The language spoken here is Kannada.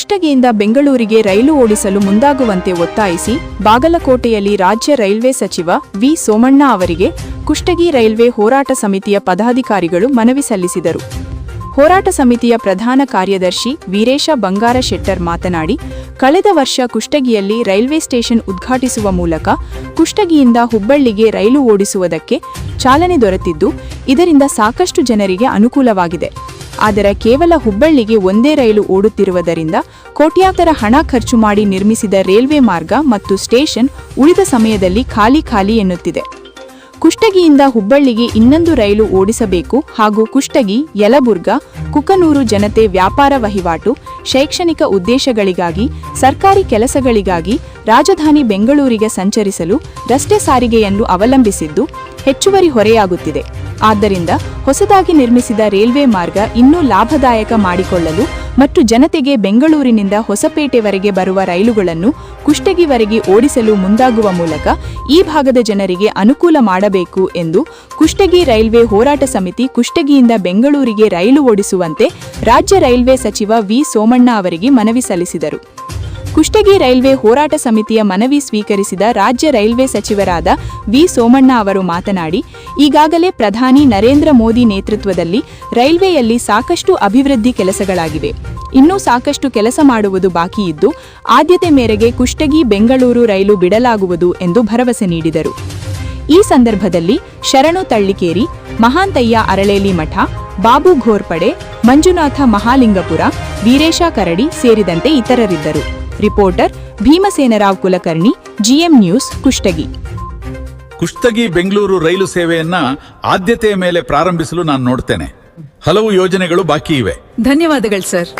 ಕುಷ್ಟಗಿಯಿಂದ ಬೆಂಗಳೂರಿಗೆ ರೈಲು ಓಡಿಸಲು ಮುಂದಾಗುವಂತೆ ಒತ್ತಾಯಿಸಿ ಬಾಗಲಕೋಟೆಯಲ್ಲಿ ರಾಜ್ಯ ರೈಲ್ವೆ ಸಚಿವ ವಿ ಸೋಮಣ್ಣ ಅವರಿಗೆ ಕುಷ್ಟಗಿ ರೈಲ್ವೆ ಹೋರಾಟ ಸಮಿತಿಯ ಪದಾಧಿಕಾರಿಗಳು ಮನವಿ ಸಲ್ಲಿಸಿದರು. ಹೋರಾಟ ಸಮಿತಿಯ ಪ್ರಧಾನ ಕಾರ್ಯದರ್ಶಿ ವೀರೇಶ ಬಂಗಾರ ಶೆಟ್ಟರ್ ಮಾತನಾಡಿ, ಕಳೆದ ವರ್ಷ ಕುಷ್ಟಗಿಯಲ್ಲಿ ರೈಲ್ವೆ ಸ್ಟೇಷನ್ ಉದ್ಘಾಟಿಸುವ ಮೂಲಕ ಕುಷ್ಟಗಿಯಿಂದ ಹುಬ್ಬಳ್ಳಿಗೆ ರೈಲು ಓಡಿಸುವುದಕ್ಕೆ ಚಾಲನೆ ದೊರೆತಿದ್ದು, ಇದರಿಂದ ಸಾಕಷ್ಟು ಜನರಿಗೆ ಅನುಕೂಲವಾಗಿದೆ. ಆದರೆ ಕೇವಲ ಹುಬ್ಬಳ್ಳಿಗೆ ಒಂದೇ ರೈಲು ಓಡುತ್ತಿರುವುದರಿಂದ ಕೋಟ್ಯಾಂತರ ಹಣ ಖರ್ಚು ಮಾಡಿ ನಿರ್ಮಿಸಿದ ರೈಲ್ವೆ ಮಾರ್ಗ ಮತ್ತು ಸ್ಟೇಷನ್ ಉಳಿದ ಸಮಯದಲ್ಲಿ ಖಾಲಿ ಎನ್ನುತ್ತಿದೆ. ಕುಷ್ಟಗಿಯಿಂದ ಹುಬ್ಬಳ್ಳಿಗೆ ಇನ್ನೊಂದು ರೈಲು ಓಡಿಸಬೇಕು ಹಾಗೂ ಕುಷ್ಟಗಿ, ಯಲಬುರ್ಗಾ, ಕುಕನೂರು ಜನತೆ ವ್ಯಾಪಾರ ವಹಿವಾಟು, ಶೈಕ್ಷಣಿಕ ಉದ್ದೇಶಗಳಿಗಾಗಿ, ಸರ್ಕಾರಿ ಕೆಲಸಗಳಿಗಾಗಿ ರಾಜಧಾನಿ ಬೆಂಗಳೂರಿಗೆ ಸಂಚರಿಸಲು ರಸ್ತೆ ಸಾರಿಗೆಯನ್ನು ಅವಲಂಬಿಸಿದ್ದು ಹೆಚ್ಚುವರಿ ಹೊರೆಯಾಗುತ್ತಿದೆ. ಆದ್ದರಿಂದ ಹೊಸದಾಗಿ ನಿರ್ಮಿಸಿದ ರೈಲ್ವೆ ಮಾರ್ಗ ಇನ್ನೂ ಲಾಭದಾಯಕ ಮಾಡಿಕೊಳ್ಳಲು ಮತ್ತು ಜನತೆಗೆ ಬೆಂಗಳೂರಿನಿಂದ ಹೊಸಪೇಟೆವರೆಗೆ ಬರುವ ರೈಲುಗಳನ್ನು ಕುಷ್ಟಗಿವರೆಗೆ ಓಡಿಸಲು ಮುಂದಾಗುವ ಮೂಲಕ ಈ ಭಾಗದ ಜನರಿಗೆ ಅನುಕೂಲ ಮಾಡಬೇಕು ಎಂದು ಕುಷ್ಟಗಿ ರೈಲ್ವೆ ಹೋರಾಟ ಸಮಿತಿ ಕುಷ್ಟಗಿಯಿಂದ ಬೆಂಗಳೂರಿಗೆ ರೈಲು ಓಡಿಸುವಂತೆ ರಾಜ್ಯ ರೈಲ್ವೆ ಸಚಿವ ವಿ ಸೋಮಣ್ಣ ಅವರಿಗೆ ಮನವಿ ಸಲ್ಲಿಸಿದರು. ಕುಷ್ಟಗಿ ರೈಲ್ವೆ ಹೋರಾಟ ಸಮಿತಿಯ ಮನವಿ ಸ್ವೀಕರಿಸಿದ ರಾಜ್ಯ ರೈಲ್ವೆ ಸಚಿವರಾದ ವಿ ಸೋಮಣ್ಣ ಅವರು ಮಾತನಾಡಿ, ಈಗಾಗಲೇ ಪ್ರಧಾನಿ ನರೇಂದ್ರ ಮೋದಿ ನೇತೃತ್ವದಲ್ಲಿ ರೈಲ್ವೆಯಲ್ಲಿ ಸಾಕಷ್ಟು ಅಭಿವೃದ್ಧಿ ಕೆಲಸಗಳಾಗಿವೆ. ಇನ್ನೂ ಸಾಕಷ್ಟು ಕೆಲಸ ಮಾಡುವುದು ಬಾಕಿ ಇದ್ದು, ಆದ್ಯತೆ ಮೇರೆಗೆ ಕುಷ್ಟಗಿ ಬೆಂಗಳೂರು ರೈಲು ಬಿಡಲಾಗುವುದು ಎಂದು ಭರವಸೆ ನೀಡಿದರು. ಈ ಸಂದರ್ಭದಲ್ಲಿ ಶರಣು ತಳ್ಳಿಕೇರಿ, ಮಹಾಂತಯ್ಯ ಅರಳೇಲಿ ಮಠ, ಬಾಬು ಘೋರ್ಪಡೆ, ಮಂಜುನಾಥ ಮಹಾಲಿಂಗಪುರ, ವೀರೇಶ ಕರಡಿ ಸೇರಿದಂತೆ ಇತರರಿದ್ದರು. Reporter Bhimasenarao Kulkarni, GM news, Kushtagi. Kushtagi Bengaluru ರೈಲು ಸೇವೆಯನ್ನ ಆದ್ಯತೆಯ ಮೇಲೆ ಪ್ರಾರಂಭಿಸಲು ನಾನು ನೋಡ್ತೇನೆ. ಹಲವು ಯೋಜನೆಗಳು ಬಾಕಿ ಇವೆ. ಧನ್ಯವಾದಗಳು ಸರ್.